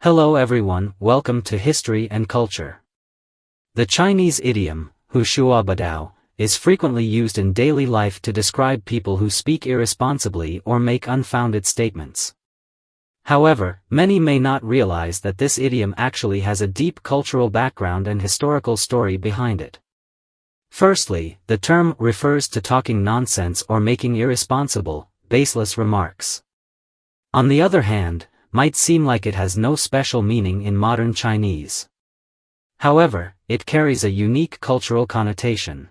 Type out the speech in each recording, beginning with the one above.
Hello everyone, welcome to History and Culture. The Chinese idiom, hu shua badao, is frequently used in daily life to describe people who speak irresponsibly or make unfounded statements. However, many may not realize that this idiom actually has a deep cultural background and historical story behind it. Firstly, the term refers to talking nonsense or making irresponsible, baseless remarks. On the other hand, might seem like it has no special meaning in modern Chinese. However, it carries a unique cultural connotation.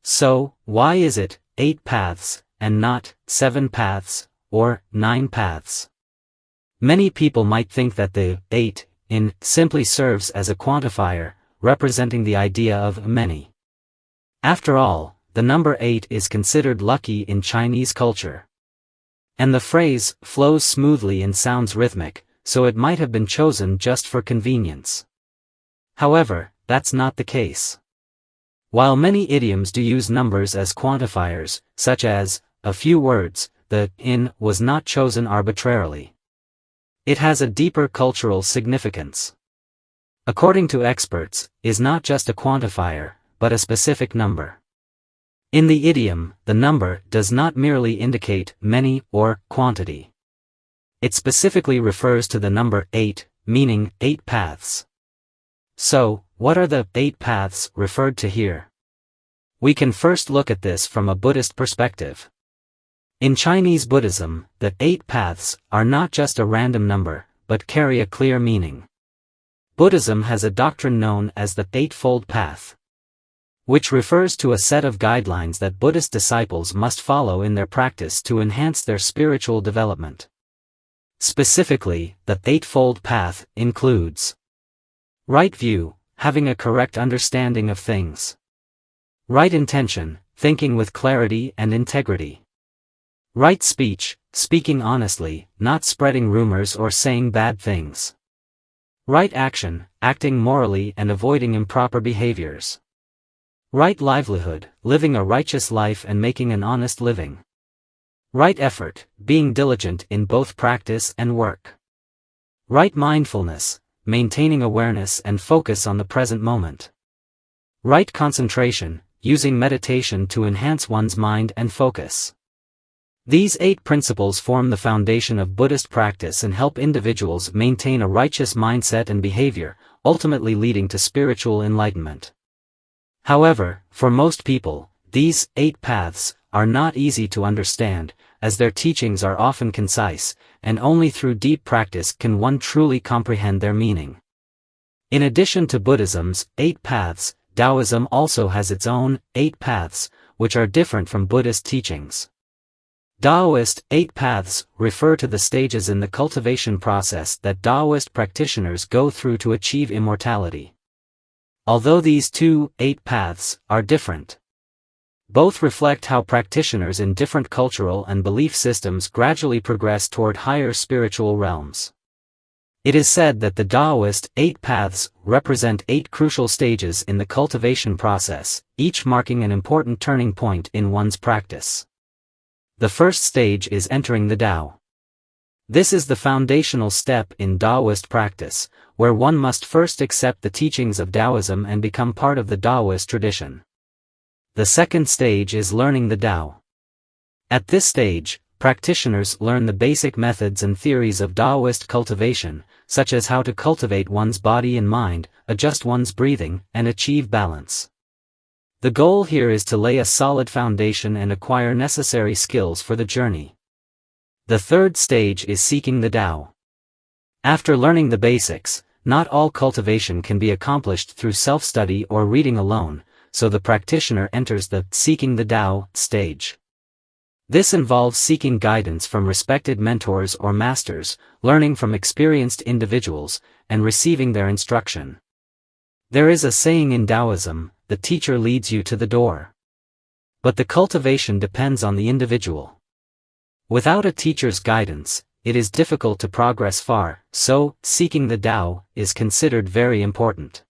So, why is it 8 paths, and not 7 paths, or 9 paths? Many people might think that the 8 in simply serves as a quantifier, representing the idea of many. After all, the number 8 is considered lucky in Chinese culture. And the phrase flows smoothly and sounds rhythmic, so it might have been chosen just for convenience. However, that's not the case. While many idioms do use numbers as quantifiers, such as a few words, the in was not chosen arbitrarily. It has a deeper cultural significance. According to experts, is not just a quantifier, but a specific number. In the idiom, the number does not merely indicate many or quantity. It specifically refers to the number 8, meaning 8 paths. So, what are the 8 paths referred to here? We can first look at this from a Buddhist perspective. In Chinese Buddhism, the 8 paths are not just a random number, but carry a clear meaning. Buddhism has a doctrine known as the Eightfold Path, which refers to a set of guidelines that Buddhist disciples must follow in their practice to enhance their spiritual development. Specifically, the Eightfold Path includes right view, having a correct understanding of things. Right intention, thinking with clarity and integrity. Right speech, speaking honestly, not spreading rumors or saying bad things. Right action, acting morally and avoiding improper behaviors. Right livelihood, living a righteous life and making an honest living. Right effort, being diligent in both practice and work. Right mindfulness, maintaining awareness and focus on the present moment. Right concentration, using meditation to enhance one's mind and focus. These 8 principles form the foundation of Buddhist practice and help individuals maintain a righteous mindset and behavior, ultimately leading to spiritual enlightenment. However, for most people, these 8 paths are not easy to understand, as their teachings are often concise, and only through deep practice can one truly comprehend their meaning. In addition to Buddhism's 8 paths, Taoism also has its own 8 paths, which are different from Buddhist teachings. Taoist 8 paths refer to the stages in the cultivation process that Taoist practitioners go through to achieve immortality. Although these 8 paths are different, both reflect how practitioners in different cultural and belief systems gradually progress toward higher spiritual realms. It is said that the Taoist 8 paths represent 8 crucial stages in the cultivation process, each marking an important turning point in one's practice. The first stage is entering the Tao. This is the foundational step in Taoist practice, where one must first accept the teachings of Taoism and become part of the Taoist tradition. The second stage is learning the Tao. At this stage, practitioners learn the basic methods and theories of Taoist cultivation, such as how to cultivate one's body and mind, adjust one's breathing, and achieve balance. The goal here is to lay a solid foundation and acquire necessary skills for the journey. The third stage is seeking the Tao. After learning the basics, not all cultivation can be accomplished through self-study or reading alone, so the practitioner enters the seeking the Tao stage. This involves seeking guidance from respected mentors or masters, learning from experienced individuals, and receiving their instruction. There is a saying in Taoism, the teacher leads you to the door. But the cultivation depends on the individual. Without a teacher's guidance, it is difficult to progress far, so seeking the Tao is considered very important.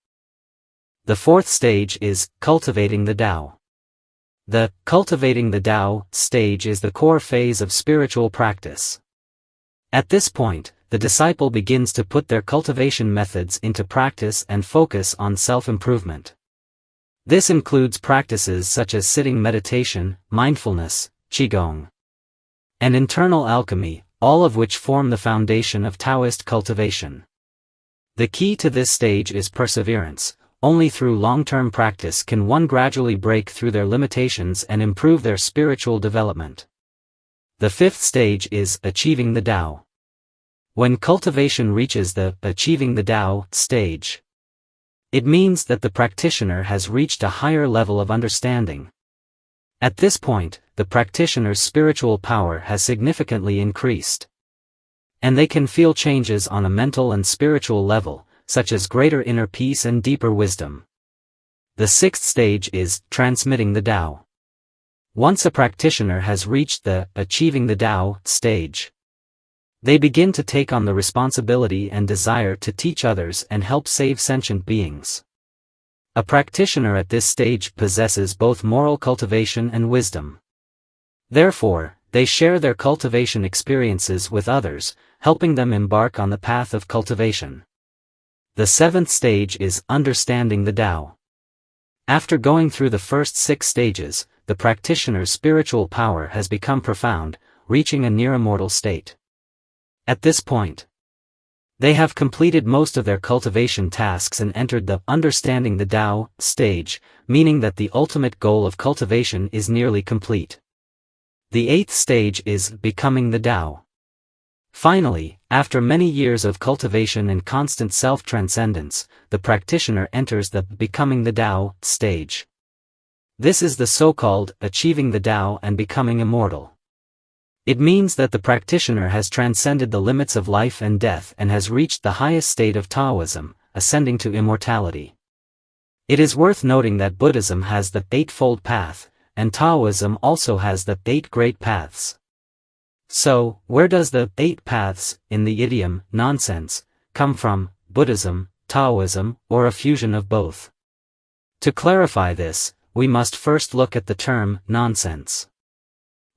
The fourth stage is cultivating the Tao. The cultivating the Tao stage is the core phase of spiritual practice. At this point, the disciple begins to put their cultivation methods into practice and focus on self-improvement. This includes practices such as sitting meditation, mindfulness, qigong, and internal alchemy, all of which form the foundation of Taoist cultivation. The key to this stage is perseverance. Only through long-term practice can one gradually break through their limitations and improve their spiritual development. The fifth stage is achieving the Tao. When cultivation reaches the achieving the Tao stage, it means that the practitioner has reached a higher level of understanding. At this point, the practitioner's spiritual power has significantly increased, and they can feel changes on a mental and spiritual level, such as greater inner peace and deeper wisdom. The sixth stage is transmitting the Tao. Once a practitioner has reached the achieving the Tao stage, they begin to take on the responsibility and desire to teach others and help save sentient beings. A practitioner at this stage possesses both moral cultivation and wisdom. Therefore, they share their cultivation experiences with others, helping them embark on the path of cultivation. The seventh stage is understanding the Tao. After going through the first 6 stages, the practitioner's spiritual power has become profound, reaching a near-immortal state. At this point, they have completed most of their cultivation tasks and entered the understanding the Tao stage, meaning that the ultimate goal of cultivation is nearly complete. The 8th stage is becoming the Tao. Finally, after many years of cultivation and constant self-transcendence, the practitioner enters the becoming the Tao stage. This is the so-called achieving the Tao and becoming immortal. It means that the practitioner has transcended the limits of life and death and has reached the highest state of Taoism, ascending to immortality. It is worth noting that Buddhism has the Eightfold Path, and Taoism also has the 8 Great Paths. So, where does the 8 paths, in the idiom, nonsense, come from, Buddhism, Taoism, or a fusion of both? To clarify this, we must first look at the term, nonsense.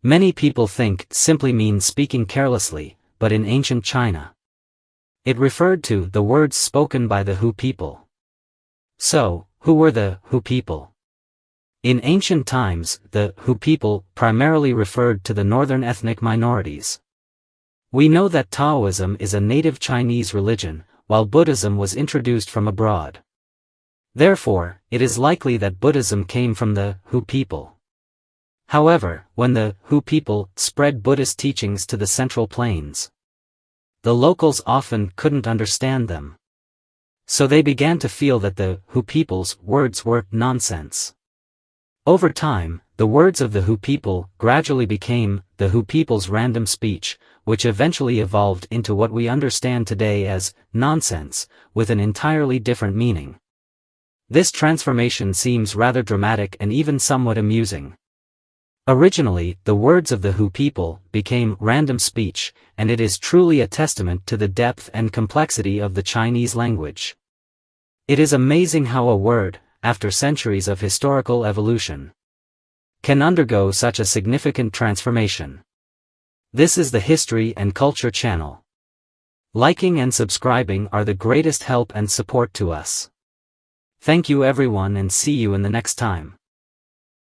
Many people think simply means speaking carelessly, but in ancient China, it referred to the words spoken by the Hu people. So, who were the Hu people? In ancient times, the Hu people primarily referred to the northern ethnic minorities. We know that Taoism is a native Chinese religion, while Buddhism was introduced from abroad. Therefore, it is likely that Buddhism came from the Hu people. However, when the Hu people spread Buddhist teachings to the Central Plains, the locals often couldn't understand them. So they began to feel that the Hu people's words were nonsense. Over time, the words of the Hu people gradually became the Hu people's random speech, which eventually evolved into what we understand today as nonsense, with an entirely different meaning. This transformation seems rather dramatic and even somewhat amusing. Originally, the words of the Hu people became random speech, and it is truly a testament to the depth and complexity of the Chinese language. It is amazing how a word, after centuries of historical evolution, can undergo such a significant transformation. This is the History and Culture channel. Liking and subscribing are the greatest help and support to us. Thank you everyone and see you in the next time.